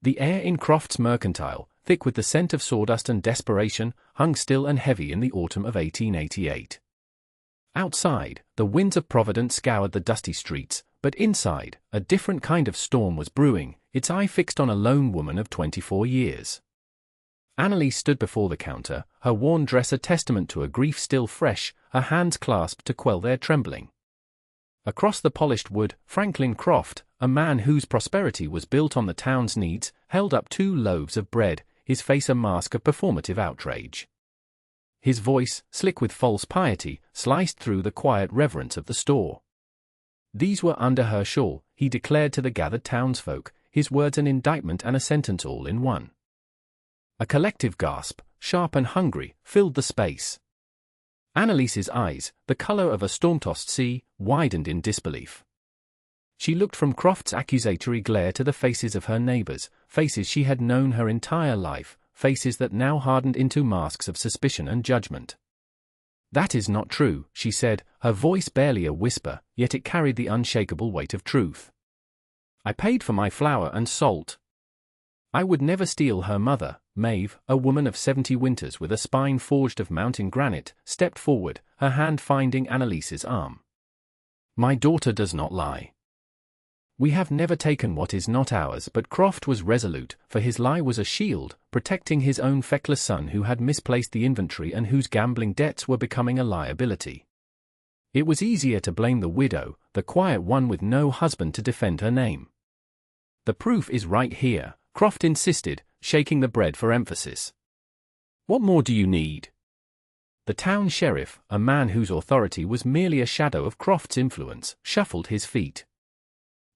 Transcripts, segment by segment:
The air in Croft's mercantile, thick with the scent of sawdust and desperation, hung still and heavy in the autumn of 1888. Outside, the winds of Providence scoured the dusty streets, but inside, a different kind of storm was brewing, its eye fixed on a lone woman of 24 years. Annalise stood before the counter, her worn dress a testament to a grief still fresh, her hands clasped to quell their trembling. Across the polished wood, Franklin Croft, a man whose prosperity was built on the town's needs, held up 2 loaves of bread, his face a mask of performative outrage. His voice, slick with false piety, sliced through the quiet reverence of the store. These were under her shawl, he declared to the gathered townsfolk, his words an indictment and a sentence all in one. A collective gasp, sharp and hungry, filled the space. Annalise's eyes, the color of a storm-tossed sea, widened in disbelief. She looked from Croft's accusatory glare to the faces of her neighbors, faces she had known her entire life, faces that now hardened into masks of suspicion and judgment. "That is not true," she said, her voice barely a whisper, yet it carried the unshakable weight of truth. "I paid for my flour and salt." I would never steal. Her mother, Maeve, a woman of 70 winters with a spine forged of mountain granite, stepped forward, her hand finding Annalise's arm. "My daughter does not lie. We have never taken what is not ours." But Croft was resolute, for his lie was a shield, protecting his own feckless son who had misplaced the inventory and whose gambling debts were becoming a liability. It was easier to blame the widow, the quiet one with no husband to defend her name. "The proof is right here," Croft insisted, shaking the bread for emphasis. "What more do you need?" The town sheriff, a man whose authority was merely a shadow of Croft's influence, shuffled his feet.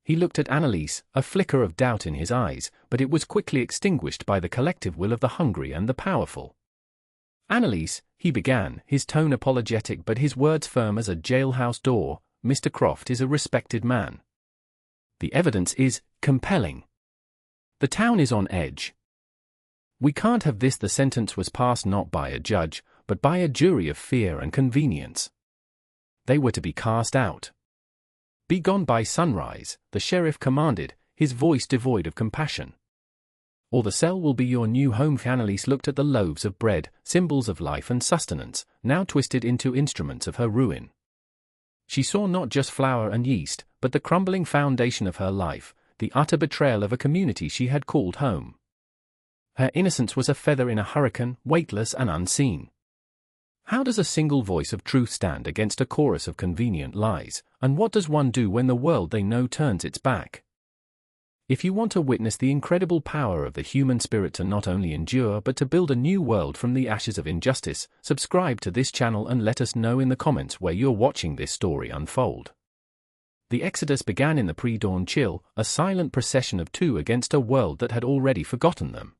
He looked at Annalise, a flicker of doubt in his eyes, but it was quickly extinguished by the collective will of the hungry and the powerful. "Annalise," he began, his tone apologetic but his words firm as a jailhouse door, "Mr. Croft is a respected man. The evidence is compelling. The town is on edge. We can't have this." The sentence was passed not by a judge, but by a jury of fear and convenience. They were to be cast out. "Be gone by sunrise," the sheriff commanded, his voice devoid of compassion. "Or the cell will be your new home." Annalise looked at the loaves of bread, symbols of life and sustenance, now twisted into instruments of her ruin. She saw not just flour and yeast, but the crumbling foundation of her life, the utter betrayal of a community she had called home. Her innocence was a feather in a hurricane, weightless and unseen. How does a single voice of truth stand against a chorus of convenient lies, and what does one do when the world they know turns its back? If you want to witness the incredible power of the human spirit to not only endure but to build a new world from the ashes of injustice, subscribe to this channel and let us know in the comments where you're watching this story unfold. The exodus began in the pre-dawn chill, a silent procession of 2 against a world that had already forgotten them.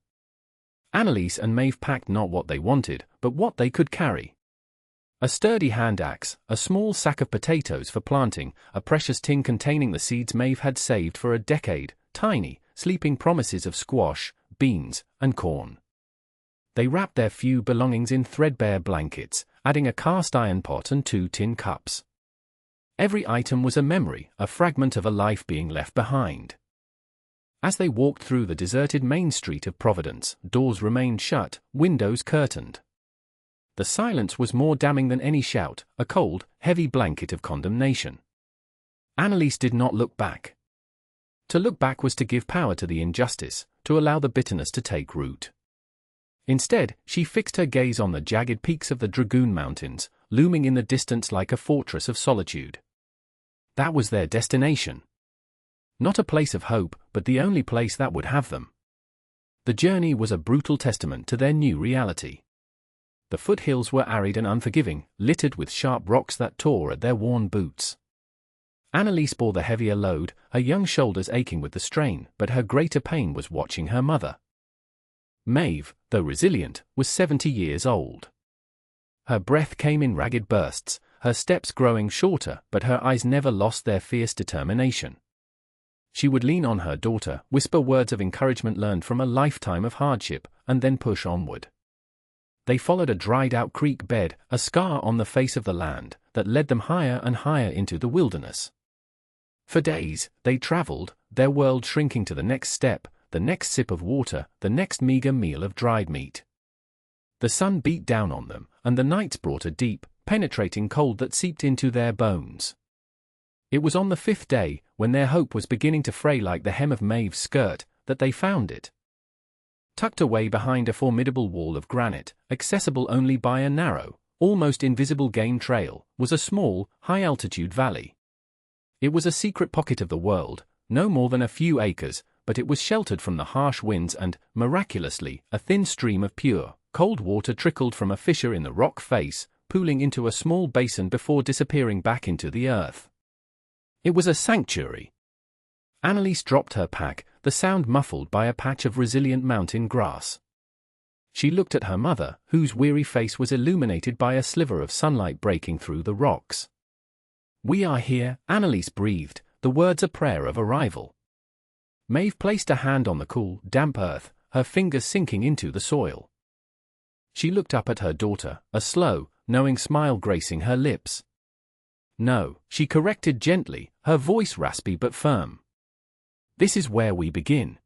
Annalise and Maeve packed not what they wanted, but what they could carry. A sturdy hand axe, a small sack of potatoes for planting, a precious tin containing the seeds Maeve had saved for a decade, tiny, sleeping promises of squash, beans, and corn. They wrapped their few belongings in threadbare blankets, adding a cast-iron pot and 2 tin cups. Every item was a memory, a fragment of a life being left behind. As they walked through the deserted main street of Providence, doors remained shut, windows curtained. The silence was more damning than any shout, a cold, heavy blanket of condemnation. Annalise did not look back. To look back was to give power to the injustice, to allow the bitterness to take root. Instead, she fixed her gaze on the jagged peaks of the Dragoon Mountains, looming in the distance like a fortress of solitude. That was their destination. Not a place of hope, but the only place that would have them. The journey was a brutal testament to their new reality. The foothills were arid and unforgiving, littered with sharp rocks that tore at their worn boots. Annalise bore the heavier load, her young shoulders aching with the strain, but her greater pain was watching her mother. Maeve, though resilient, was 70 years old. Her breath came in ragged bursts, her steps growing shorter, but her eyes never lost their fierce determination. She would lean on her daughter, whisper words of encouragement learned from a lifetime of hardship, and then push onward. They followed a dried-out creek bed, a scar on the face of the land, that led them higher and higher into the wilderness. For days, they traveled, their world shrinking to the next step, the next sip of water, the next meager meal of dried meat. The sun beat down on them, and the nights brought a deep, penetrating cold that seeped into their bones. It was on the 5th day, when their hope was beginning to fray like the hem of Maeve's skirt, that they found it. Tucked away behind a formidable wall of granite, accessible only by a narrow, almost invisible game trail, was a small, high-altitude valley. It was a secret pocket of the world, no more than a few acres, but it was sheltered from the harsh winds and, miraculously, a thin stream of pure, cold water trickled from a fissure in the rock face, pooling into a small basin before disappearing back into the earth. It was a sanctuary. Anneliese dropped her pack, the sound muffled by a patch of resilient mountain grass. She looked at her mother, whose weary face was illuminated by a sliver of sunlight breaking through the rocks. "We are here," Anneliese breathed, the words a prayer of arrival. Maeve placed a hand on the cool, damp earth, her fingers sinking into the soil. She looked up at her daughter, a slow, knowing smile gracing her lips. "No," she corrected gently, her voice raspy but firm. "This is where we begin."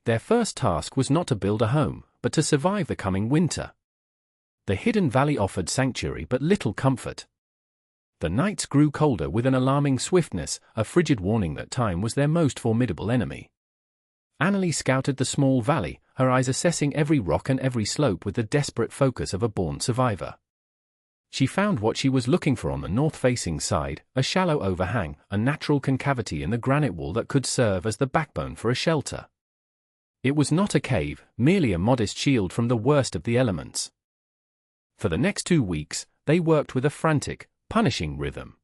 Their first task was not to build a home, but to survive the coming winter. The hidden valley offered sanctuary but little comfort. The nights grew colder with an alarming swiftness, a frigid warning that time was their most formidable enemy. Anneliese scouted the small valley, her eyes assessing every rock and every slope with the desperate focus of a born survivor. She found what she was looking for on the north-facing side, a shallow overhang, a natural concavity in the granite wall that could serve as the backbone for a shelter. It was not a cave, merely a modest shield from the worst of the elements. For the next 2 weeks, they worked with a frantic, punishing rhythm.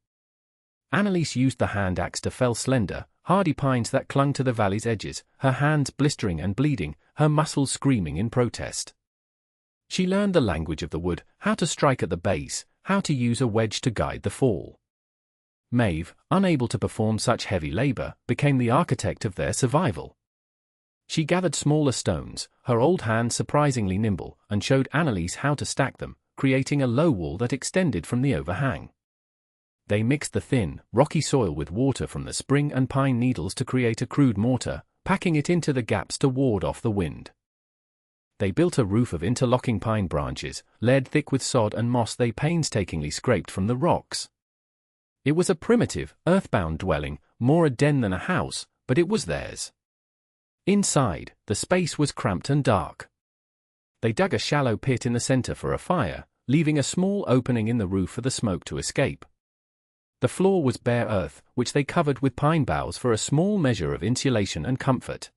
Anneliese used the hand axe to fell slender, hardy pines that clung to the valley's edges, her hands blistering and bleeding, her muscles screaming in protest. She learned the language of the wood, how to strike at the base, how to use a wedge to guide the fall. Maeve, unable to perform such heavy labor, became the architect of their survival. She gathered smaller stones, her old hands surprisingly nimble, and showed Anneliese how to stack them, creating a low wall that extended from the overhang. They mixed the thin, rocky soil with water from the spring and pine needles to create a crude mortar, packing it into the gaps to ward off the wind. They built a roof of interlocking pine branches, laid thick with sod and moss they painstakingly scraped from the rocks. It was a primitive, earthbound dwelling, more a den than a house, but it was theirs. Inside, the space was cramped and dark. They dug a shallow pit in the center for a fire, leaving a small opening in the roof for the smoke to escape. The floor was bare earth, which they covered with pine boughs for a small measure of insulation and comfort.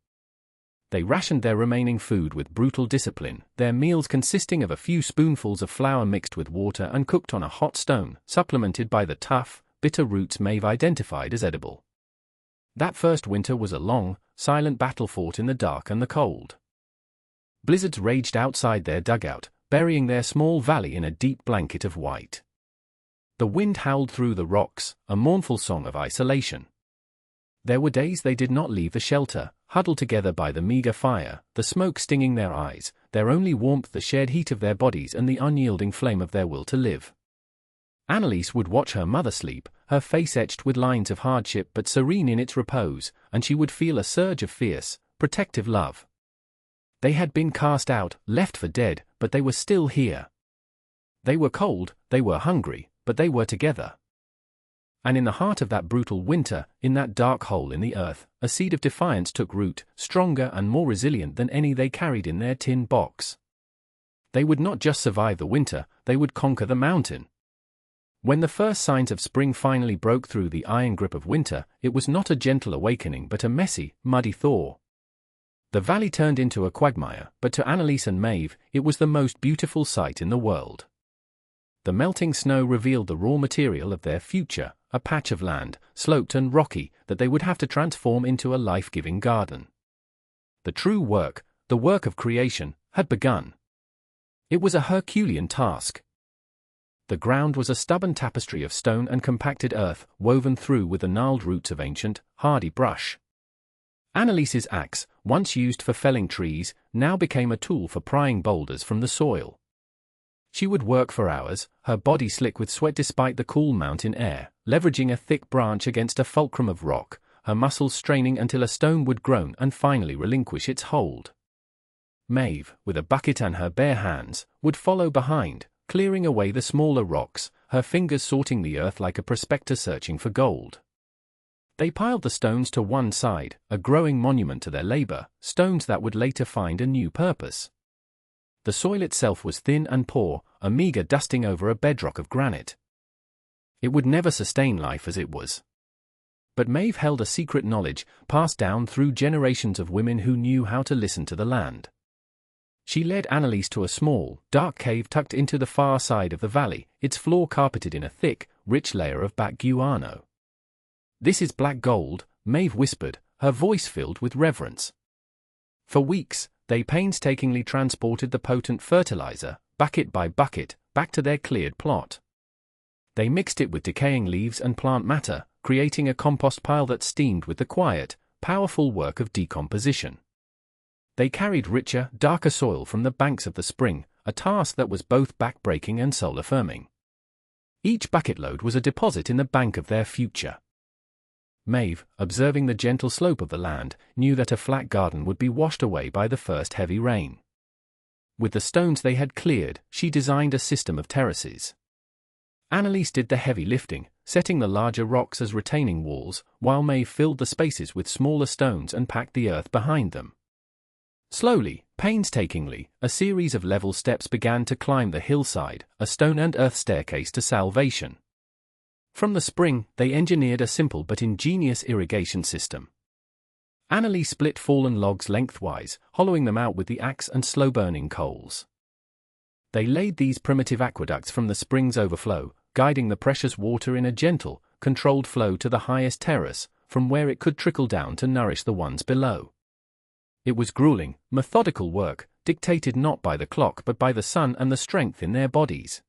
They rationed their remaining food with brutal discipline, their meals consisting of a few spoonfuls of flour mixed with water and cooked on a hot stone, supplemented by the tough, bitter roots Maeve identified as edible. That first winter was a long, silent battle fought in the dark and the cold. Blizzards raged outside their dugout, burying their small valley in a deep blanket of white. The wind howled through the rocks, a mournful song of isolation. There were days they did not leave the shelter, huddled together by the meager fire, the smoke stinging their eyes, their only warmth the shared heat of their bodies and the unyielding flame of their will to live. Anneliese would watch her mother sleep, her face etched with lines of hardship but serene in its repose, and she would feel a surge of fierce, protective love. They had been cast out, left for dead, but they were still here. They were cold, they were hungry, but they were together. And in the heart of that brutal winter, in that dark hole in the earth, a seed of defiance took root, stronger and more resilient than any they carried in their tin box. They would not just survive the winter, they would conquer the mountain. When the first signs of spring finally broke through the iron grip of winter, it was not a gentle awakening but a messy, muddy thaw. The valley turned into a quagmire, but to Anneliese and Maeve, it was the most beautiful sight in the world. The melting snow revealed the raw material of their future, a patch of land, sloped and rocky, that they would have to transform into a life-giving garden. The true work, the work of creation, had begun. It was a Herculean task. The ground was a stubborn tapestry of stone and compacted earth, woven through with the gnarled roots of ancient, hardy brush. Anneliese's axe, once used for felling trees, now became a tool for prying boulders from the soil. She would work for hours, her body slick with sweat despite the cool mountain air, leveraging a thick branch against a fulcrum of rock, her muscles straining until a stone would groan and finally relinquish its hold. Maeve, with a bucket and her bare hands, would follow behind, clearing away the smaller rocks, her fingers sorting the earth like a prospector searching for gold. They piled the stones to one side, a growing monument to their labor, stones that would later find a new purpose. The soil itself was thin and poor, a meager dusting over a bedrock of granite. It would never sustain life as it was. But Maeve held a secret knowledge, passed down through generations of women who knew how to listen to the land. She led Annalise to a small, dark cave tucked into the far side of the valley, its floor carpeted in a thick, rich layer of black guano. "This is black gold," Maeve whispered, her voice filled with reverence. For weeks, they painstakingly transported the potent fertilizer, bucket by bucket, back to their cleared plot. They mixed it with decaying leaves and plant matter, creating a compost pile that steamed with the quiet, powerful work of decomposition. They carried richer, darker soil from the banks of the spring, a task that was both back-breaking and soul-affirming. Each bucket load was a deposit in the bank of their future. Maeve, observing the gentle slope of the land, knew that a flat garden would be washed away by the first heavy rain. With the stones they had cleared, she designed a system of terraces. Annalise did the heavy lifting, setting the larger rocks as retaining walls, while Maeve filled the spaces with smaller stones and packed the earth behind them. Slowly, painstakingly, a series of level steps began to climb the hillside, a stone and earth staircase to salvation. From the spring, they engineered a simple but ingenious irrigation system. Annalise split fallen logs lengthwise, hollowing them out with the axe and slow-burning coals. They laid these primitive aqueducts from the spring's overflow, guiding the precious water in a gentle, controlled flow to the highest terrace, from where it could trickle down to nourish the ones below. It was grueling, methodical work, dictated not by the clock but by the sun and the strength in their bodies.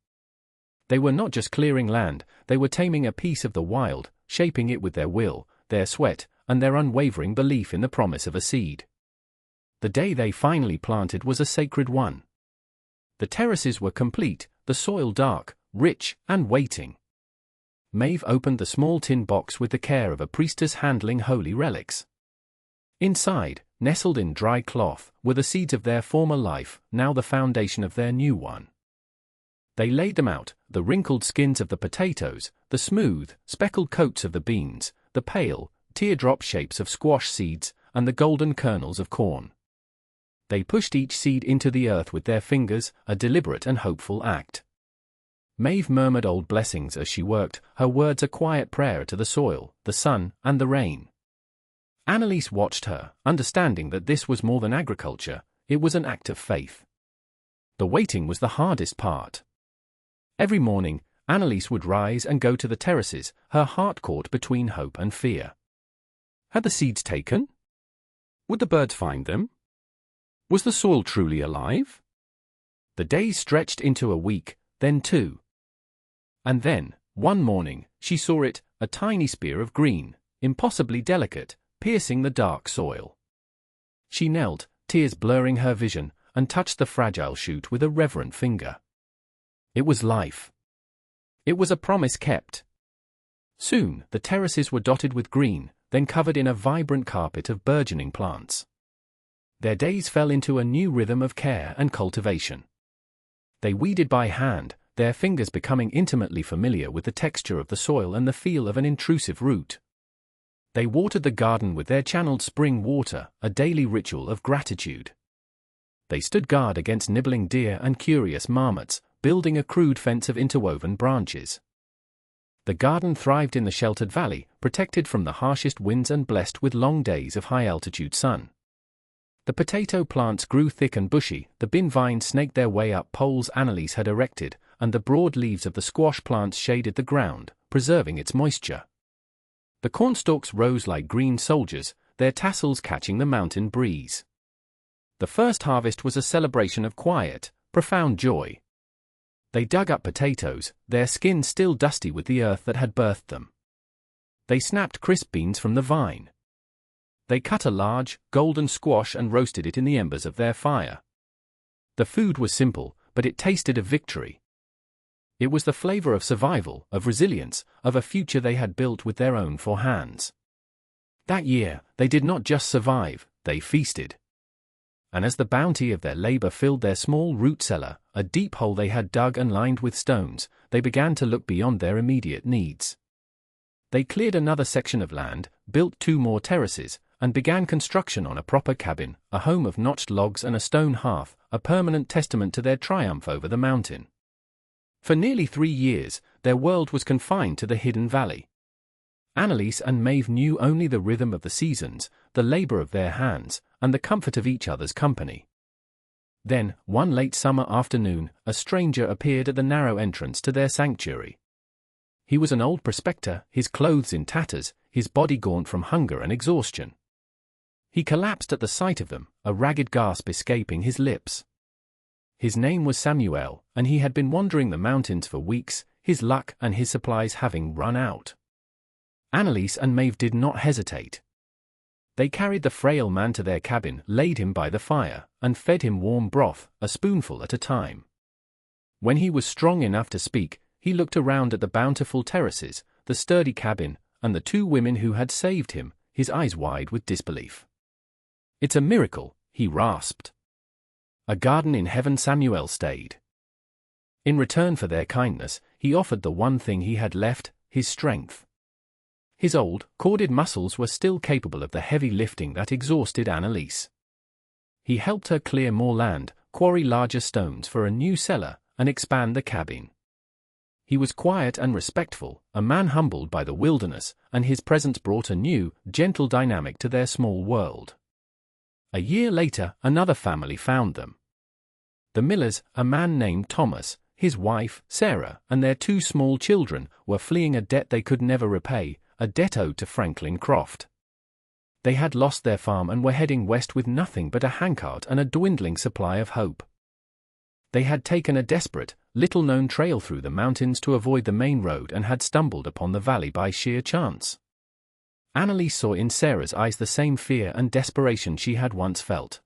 They were not just clearing land, they were taming a piece of the wild, shaping it with their will, their sweat, and their unwavering belief in the promise of a seed. The day they finally planted was a sacred one. The terraces were complete, the soil dark, rich, and waiting. Maeve opened the small tin box with the care of a priestess handling holy relics. Inside, nestled in dry cloth, were the seeds of their former life, now the foundation of their new one. They laid them out, the wrinkled skins of the potatoes, the smooth, speckled coats of the beans, the pale, teardrop shapes of squash seeds, and the golden kernels of corn. They pushed each seed into the earth with their fingers, a deliberate and hopeful act. Maeve murmured old blessings as she worked, her words a quiet prayer to the soil, the sun, and the rain. Annalise watched her, understanding that this was more than agriculture, it was an act of faith. The waiting was the hardest part. Every morning, Annalise would rise and go to the terraces, her heart caught between hope and fear. Had the seeds taken? Would the birds find them? Was the soil truly alive? The days stretched into a week, then two. And then, one morning, she saw it, a tiny spear of green, impossibly delicate, piercing the dark soil. She knelt, tears blurring her vision, and touched the fragile shoot with a reverent finger. It was life. It was a promise kept. Soon, the terraces were dotted with green, then covered in a vibrant carpet of burgeoning plants. Their days fell into a new rhythm of care and cultivation. They weeded by hand, their fingers becoming intimately familiar with the texture of the soil and the feel of an intrusive root. They watered the garden with their channeled spring water, a daily ritual of gratitude. They stood guard against nibbling deer and curious marmots, building a crude fence of interwoven branches. The garden thrived in the sheltered valley, protected from the harshest winds and blessed with long days of high-altitude sun. The potato plants grew thick and bushy, the bin vines snaked their way up poles Annalise had erected, and the broad leaves of the squash plants shaded the ground, preserving its moisture. The cornstalks rose like green soldiers, their tassels catching the mountain breeze. The first harvest was a celebration of quiet, profound joy. They dug up potatoes, their skins still dusty with the earth that had birthed them. They snapped crisp beans from the vine. They cut a large, golden squash and roasted it in the embers of their fire. The food was simple, but it tasted of victory. It was the flavor of survival, of resilience, of a future they had built with their own 4 hands. That year, they did not just survive, they feasted. And as the bounty of their labor filled their small root cellar, a deep hole they had dug and lined with stones, they began to look beyond their immediate needs. They cleared another section of land, built 2 more terraces, and began construction on a proper cabin, a home of notched logs and a stone hearth, a permanent testament to their triumph over the mountain. For nearly 3 years, their world was confined to the hidden valley. Annalise and Maeve knew only the rhythm of the seasons, the labor of their hands, and the comfort of each other's company. Then, one late summer afternoon, a stranger appeared at the narrow entrance to their sanctuary. He was an old prospector, his clothes in tatters, his body gaunt from hunger and exhaustion. He collapsed at the sight of them, a ragged gasp escaping his lips. His name was Samuel, and he had been wandering the mountains for weeks, his luck and his supplies having run out. Annalise and Maeve did not hesitate. They carried the frail man to their cabin, laid him by the fire, and fed him warm broth, a spoonful at a time. When he was strong enough to speak, he looked around at the bountiful terraces, the sturdy cabin, and the 2 women who had saved him, his eyes wide with disbelief. "It's a miracle," he rasped. "A garden in heaven." Samuel stayed. In return for their kindness, he offered the one thing he had left, his strength. His old, corded muscles were still capable of the heavy lifting that exhausted Annalise. He helped her clear more land, quarry larger stones for a new cellar, and expand the cabin. He was quiet and respectful, a man humbled by the wilderness, and his presence brought a new, gentle dynamic to their small world. A year later, another family found them. The Millers, a man named Thomas, his wife, Sarah, and their 2 small children, were fleeing a debt they could never repay, a debt owed to Franklin Croft. They had lost their farm and were heading west with nothing but a handcart and a dwindling supply of hope. They had taken a desperate, little-known trail through the mountains to avoid the main road and had stumbled upon the valley by sheer chance. Annalise saw in Sarah's eyes the same fear and desperation she had once felt.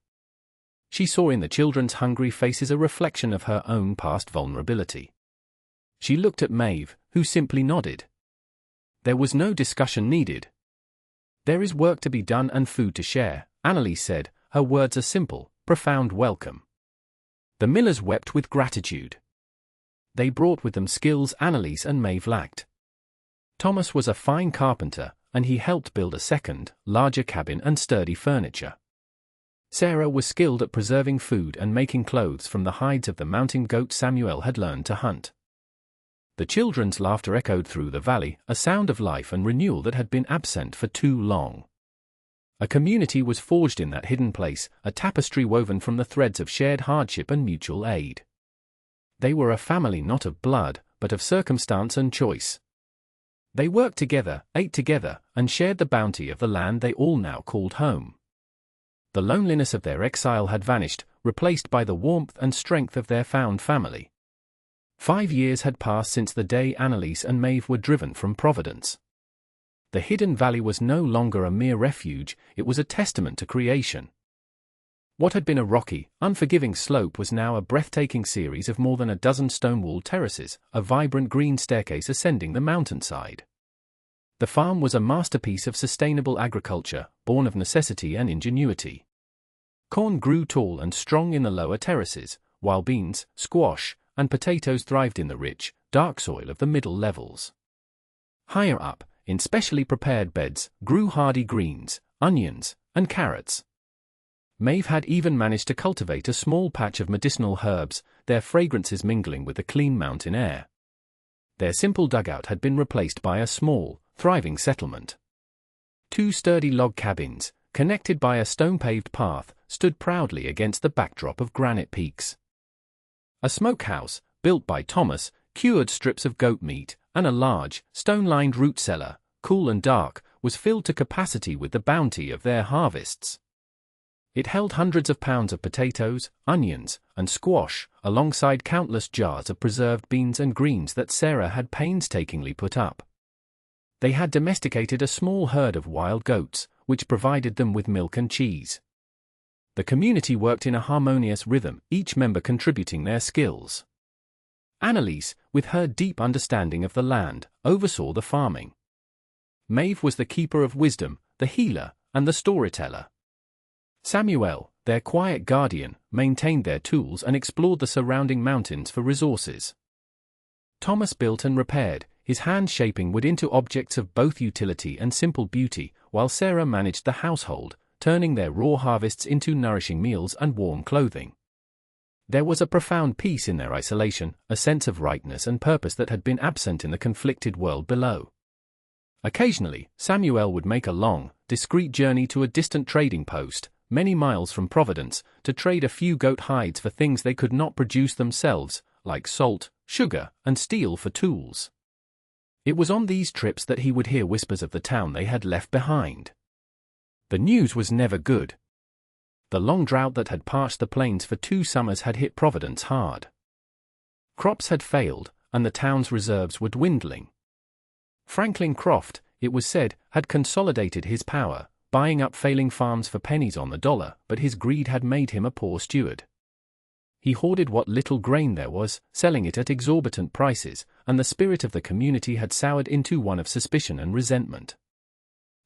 She saw in the children's hungry faces a reflection of her own past vulnerability. She looked at Maeve, who simply nodded. There was no discussion needed. "There is work to be done and food to share," Annalise said, her words a simple, profound welcome. The Millers wept with gratitude. They brought with them skills Annalise and Maeve lacked. Thomas was a fine carpenter, and he helped build a second, larger cabin and sturdy furniture. Sarah was skilled at preserving food and making clothes from the hides of the mountain goat Samuel had learned to hunt. The children's laughter echoed through the valley, a sound of life and renewal that had been absent for too long. A community was forged in that hidden place, a tapestry woven from the threads of shared hardship and mutual aid. They were a family not of blood, but of circumstance and choice. They worked together, ate together, and shared the bounty of the land they all now called home. The loneliness of their exile had vanished, replaced by the warmth and strength of their found family. 5 years had passed since the day Annalise and Maeve were driven from Providence. The hidden valley was no longer a mere refuge, it was a testament to creation. What had been a rocky, unforgiving slope was now a breathtaking series of more than a dozen stone-walled terraces, a vibrant green staircase ascending the mountainside. The farm was a masterpiece of sustainable agriculture, born of necessity and ingenuity. Corn grew tall and strong in the lower terraces, while beans, squash, and potatoes thrived in the rich, dark soil of the middle levels. Higher up, in specially prepared beds, grew hardy greens, onions, and carrots. Maeve had even managed to cultivate a small patch of medicinal herbs, their fragrances mingling with the clean mountain air. Their simple dugout had been replaced by a small, thriving settlement. 2 sturdy log cabins, connected by a stone-paved path, stood proudly against the backdrop of granite peaks. A smokehouse, built by Thomas, cured strips of goat meat, and a large, stone-lined root cellar, cool and dark, was filled to capacity with the bounty of their harvests. It held hundreds of pounds of potatoes, onions, and squash, alongside countless jars of preserved beans and greens that Sarah had painstakingly put up. They had domesticated a small herd of wild goats, which provided them with milk and cheese. The community worked in a harmonious rhythm, each member contributing their skills. Annalise, with her deep understanding of the land, oversaw the farming. Maeve was the keeper of wisdom, the healer, and the storyteller. Samuel, their quiet guardian, maintained their tools and explored the surrounding mountains for resources. Thomas built and repaired, his hands shaping wood into objects of both utility and simple beauty, while Sarah managed the household, turning their raw harvests into nourishing meals and warm clothing. There was a profound peace in their isolation, a sense of rightness and purpose that had been absent in the conflicted world below. Occasionally, Samuel would make a long, discreet journey to a distant trading post, many miles from Providence, to trade a few goat hides for things they could not produce themselves, like salt, sugar, and steel for tools. It was on these trips that he would hear whispers of the town they had left behind. The news was never good. The long drought that had parched the plains for 2 summers had hit Providence hard. Crops had failed, and the town's reserves were dwindling. Franklin Croft, it was said, had consolidated his power, buying up failing farms for pennies on the dollar, but his greed had made him a poor steward. He hoarded what little grain there was, selling it at exorbitant prices, and the spirit of the community had soured into one of suspicion and resentment.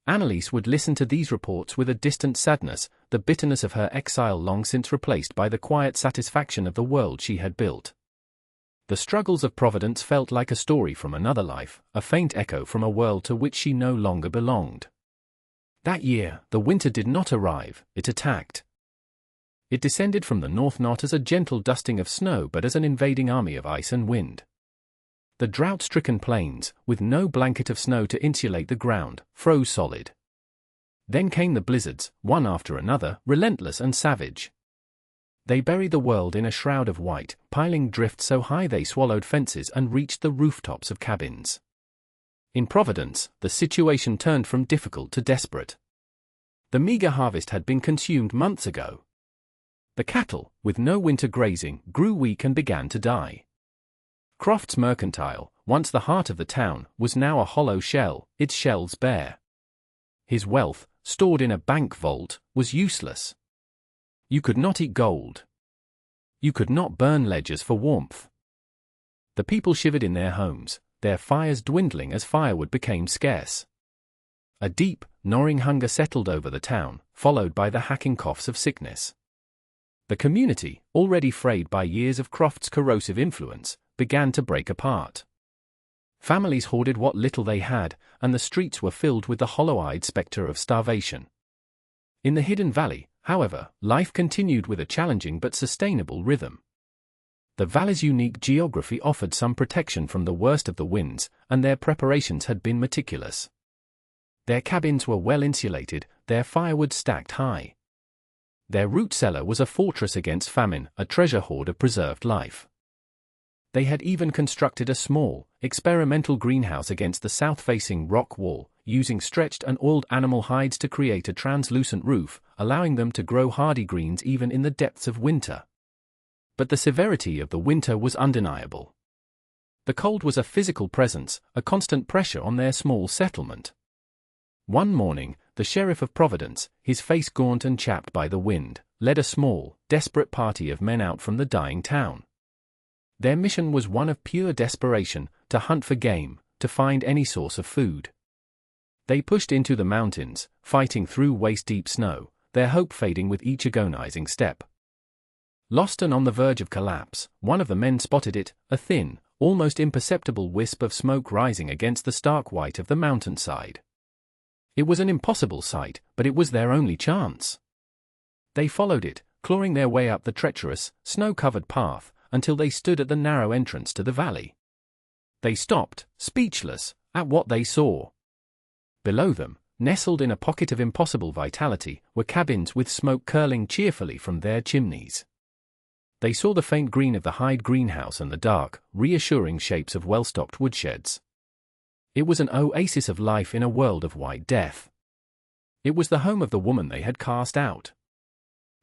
Annalise would listen to these reports with a distant sadness, the bitterness of her exile long since replaced by the quiet satisfaction of the world she had built. The struggles of Providence felt like a story from another life, a faint echo from a world to which she no longer belonged. That year, the winter did not arrive, it attacked. It descended from the north not as a gentle dusting of snow but as an invading army of ice and wind. The drought-stricken plains, with no blanket of snow to insulate the ground, froze solid. Then came the blizzards, one after another, relentless and savage. They buried the world in a shroud of white, piling drift so high they swallowed fences and reached the rooftops of cabins. In Providence, the situation turned from difficult to desperate. The meager harvest had been consumed months ago. The cattle, with no winter grazing, grew weak and began to die. Croft's mercantile, once the heart of the town, was now a hollow shell, its shelves bare. His wealth, stored in a bank vault, was useless. You could not eat gold. You could not burn ledgers for warmth. The people shivered in their homes, their fires dwindling as firewood became scarce. A deep, gnawing hunger settled over the town, followed by the hacking coughs of sickness. The community, already frayed by years of Croft's corrosive influence, began to break apart. Families hoarded what little they had, and the streets were filled with the hollow-eyed specter of starvation. In the hidden valley, however, life continued with a challenging but sustainable rhythm. The valley's unique geography offered some protection from the worst of the winds, and their preparations had been meticulous. Their cabins were well insulated, their firewood stacked high. Their root cellar was a fortress against famine, a treasure hoard of preserved life. They had even constructed a small, experimental greenhouse against the south-facing rock wall, using stretched and oiled animal hides to create a translucent roof, allowing them to grow hardy greens even in the depths of winter. But the severity of the winter was undeniable. The cold was a physical presence, a constant pressure on their small settlement. One morning, the sheriff of Providence, his face gaunt and chapped by the wind, led a small, desperate party of men out from the dying town. Their mission was one of pure desperation, to hunt for game, to find any source of food. They pushed into the mountains, fighting through waist-deep snow, their hope fading with each agonizing step. Lost and on the verge of collapse, one of the men spotted it, a thin, almost imperceptible wisp of smoke rising against the stark white of the mountainside. It was an impossible sight, but it was their only chance. They followed it, clawing their way up the treacherous, snow-covered path, until they stood at the narrow entrance to the valley. They stopped, speechless, at what they saw. Below them, nestled in a pocket of impossible vitality, were cabins with smoke curling cheerfully from their chimneys. They saw the faint green of the hide greenhouse and the dark, reassuring shapes of well-stocked woodsheds. It was an oasis of life in a world of white death. It was the home of the woman they had cast out.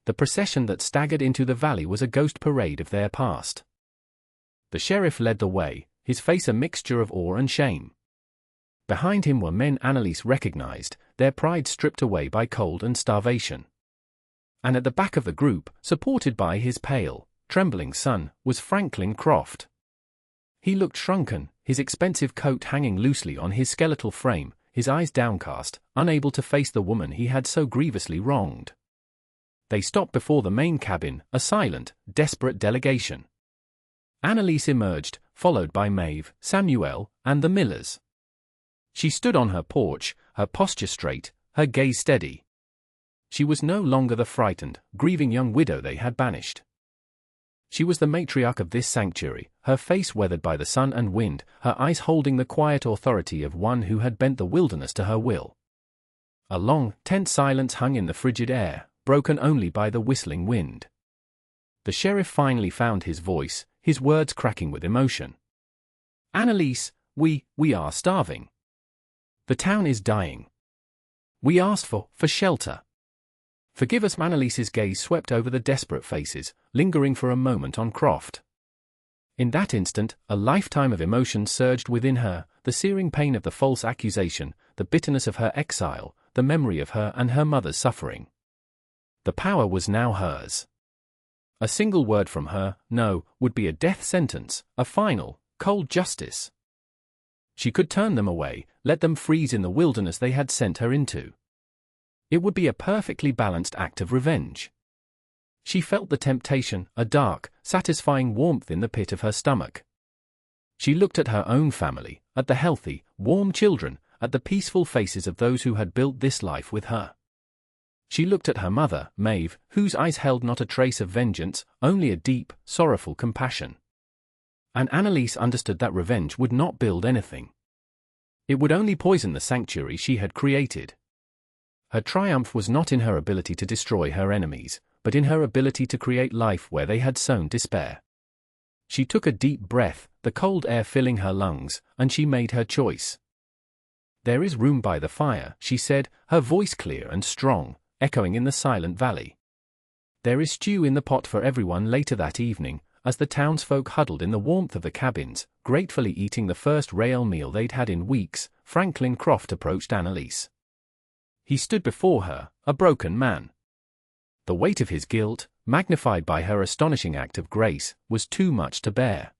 The procession that staggered into the valley was a ghost parade of their past. The sheriff led the way, his face a mixture of awe and shame. Behind him were men Annalise recognized, their pride stripped away by cold and starvation. And at the back of the group, supported by his pale, trembling son, was Franklin Croft. He looked shrunken, his expensive coat hanging loosely on his skeletal frame, his eyes downcast, unable to face the woman he had so grievously wronged. They stopped before the main cabin, a silent, desperate delegation. Annalise emerged, followed by Maeve, Samuel, and the Millers. She stood on her porch, her posture straight, her gaze steady. She was no longer the frightened, grieving young widow they had banished. She was the matriarch of this sanctuary, her face weathered by the sun and wind, her eyes holding the quiet authority of one who had bent the wilderness to her will. A long, tense silence hung in the frigid air, broken only by the whistling wind. The sheriff finally found his voice, his words cracking with emotion. "Annalise, we are starving. The town is dying. We asked for shelter. Forgive us." Annalise's gaze swept over the desperate faces, lingering for a moment on Croft. In that instant, a lifetime of emotion surged within her, the searing pain of the false accusation, the bitterness of her exile, the memory of her and her mother's suffering. The power was now hers. A single word from her, no, would be a death sentence, a final, cold justice. She could turn them away, let them freeze in the wilderness they had sent her into. It would be a perfectly balanced act of revenge. She felt the temptation, a dark, satisfying warmth in the pit of her stomach. She looked at her own family, at the healthy, warm children, at the peaceful faces of those who had built this life with her. She looked at her mother, Maeve, whose eyes held not a trace of vengeance, only a deep, sorrowful compassion. And Annalise understood that revenge would not build anything. It would only poison the sanctuary she had created. Her triumph was not in her ability to destroy her enemies, but in her ability to create life where they had sown despair. She took a deep breath, the cold air filling her lungs, and she made her choice. "There is room by the fire," she said, her voice clear and strong, echoing in the silent valley. "There is stew in the pot for everyone." Later that evening, as the townsfolk huddled in the warmth of the cabins, gratefully eating the first real meal they'd had in weeks, Franklin Croft approached Annalise. He stood before her, a broken man. The weight of his guilt, magnified by her astonishing act of grace, was too much to bear.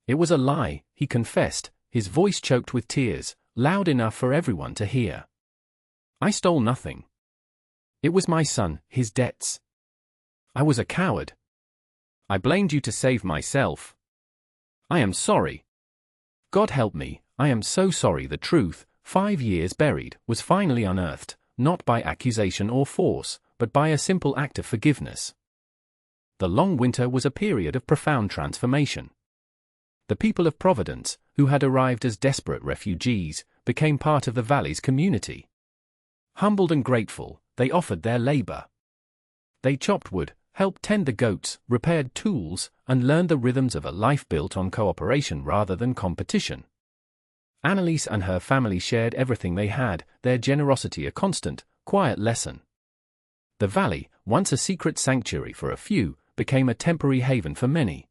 It was a lie, he confessed, his voice choked with tears, loud enough for everyone to hear. "I stole nothing. It was my son, his debts. I was a coward. I blamed you to save myself. I am sorry. God help me, I am so sorry." The truth, 5 years buried, was finally unearthed, not by accusation or force, but by a simple act of forgiveness. The long winter was a period of profound transformation. The people of Providence, who had arrived as desperate refugees, became part of the valley's community. Humbled and grateful, they offered their labor. They chopped wood, helped tend the goats, repaired tools, and learned the rhythms of a life built on cooperation rather than competition. Annalise and her family shared everything they had, their generosity a constant, quiet lesson. The valley, once a secret sanctuary for a few, became a temporary haven for many.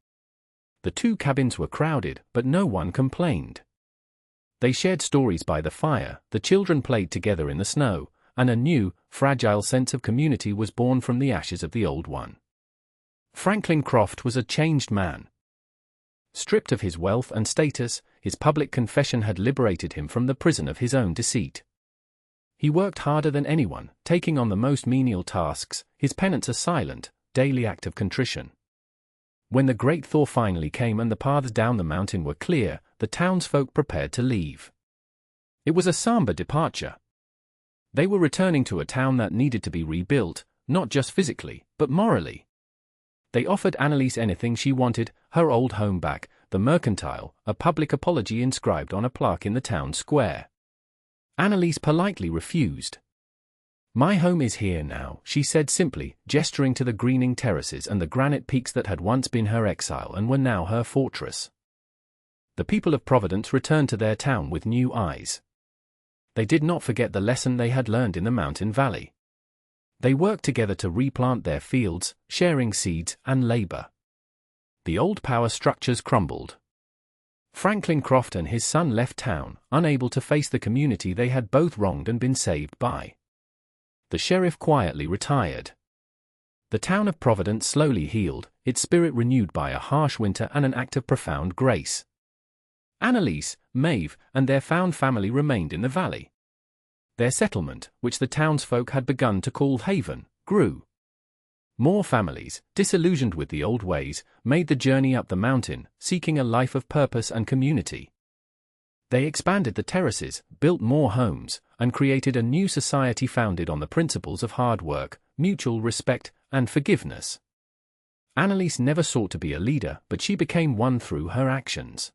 The 2 cabins were crowded, but no one complained. They shared stories by the fire, the children played together in the snow, and a new, fragile sense of community was born from the ashes of the old one. Franklin Croft was a changed man. Stripped of his wealth and status, his public confession had liberated him from the prison of his own deceit. He worked harder than anyone, taking on the most menial tasks, his penance a silent, daily act of contrition. When the great thaw finally came and the paths down the mountain were clear, the townsfolk prepared to leave. It was a somber departure. They were returning to a town that needed to be rebuilt, not just physically, but morally. They offered Annalise anything she wanted, her old home back, the mercantile, a public apology inscribed on a plaque in the town square. Annalise politely refused. "My home is here now," she said simply, gesturing to the greening terraces and the granite peaks that had once been her exile and were now her fortress. The people of Providence returned to their town with new eyes. They did not forget the lesson they had learned in the mountain valley. They worked together to replant their fields, sharing seeds and labor. The old power structures crumbled. Franklin Croft and his son left town, unable to face the community they had both wronged and been saved by. The sheriff quietly retired. The town of Providence slowly healed, its spirit renewed by a harsh winter and an act of profound grace. Annalise, Maeve, and their found family remained in the valley. their settlement, which the townsfolk had begun to call Haven, grew. More families, disillusioned with the old ways, made the journey up the mountain, seeking a life of purpose and community. They expanded the terraces, built more homes, and created a new society founded on the principles of hard work, mutual respect, and forgiveness. Annalise never sought to be a leader, but she became one through her actions.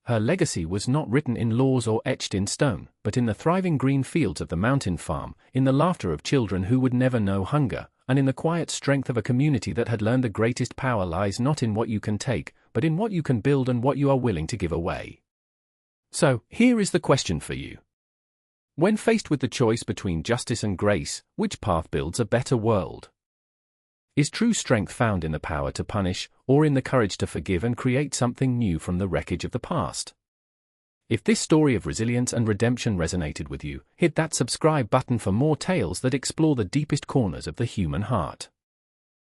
Her legacy was not written in laws or etched in stone, but in the thriving green fields of the mountain farm, in the laughter of children who would never know hunger, and in the quiet strength of a community that had learned the greatest power lies not in what you can take, but in what you can build and what you are willing to give away. So, here is the question for you. When faced with the choice between justice and grace, which path builds a better world? Is true strength found in the power to punish, or in the courage to forgive and create something new from the wreckage of the past? If this story of resilience and redemption resonated with you, hit that subscribe button for more tales that explore the deepest corners of the human heart.